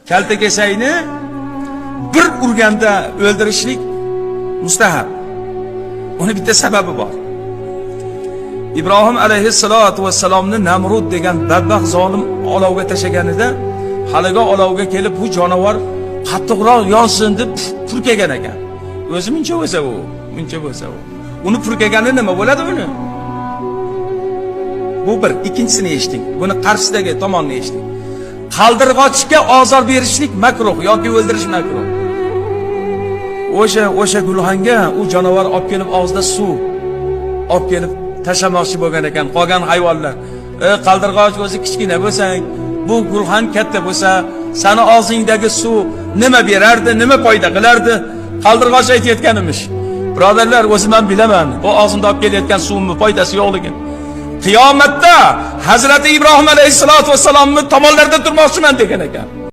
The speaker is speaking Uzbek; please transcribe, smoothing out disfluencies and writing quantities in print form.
Kaltakesakni bir urganda o'ldirishlik mustahab. Uni bitta sababi bor. İbrahim alayhissalatu vassalomni Namrud degan badbaxt zolim olovga tashaganida, haliga olovga kelib bu jonivor qattiqroq yonsin deb purkagan ekan. O'zi muncha bo'lsa u, muncha bo'lsa u. Uni purkagani nima bo'ladi uni? Bu bir, ikkinchisini eshiting. Buni qarshisidagi tomonni eshiting. Qaldirg'ochga ozor berishlik makruh yoki o'ldirish makruh. O'sha gulxanga u jonivor olib kelib og'zida suv olib kelib tashlamoqchi bo'lgan ekan. Qolgan hayvonlar, qaldirg'och o'zi kichkina bo'lsang, bu gulxan katta bo'lsa, seni og'zingdagi suv nima berardi, nima foyda qilardi? Qaldirg'och aytayotgan emish. Birodarlar, o'zim ham bilaman, bu og'zimda olib kelayotgan suvning foydasi yo'qligini. Qiyomatda Hazrati İbrahim alayhissalatu vassalomni tomonlarida turmoqchiman degan ekan.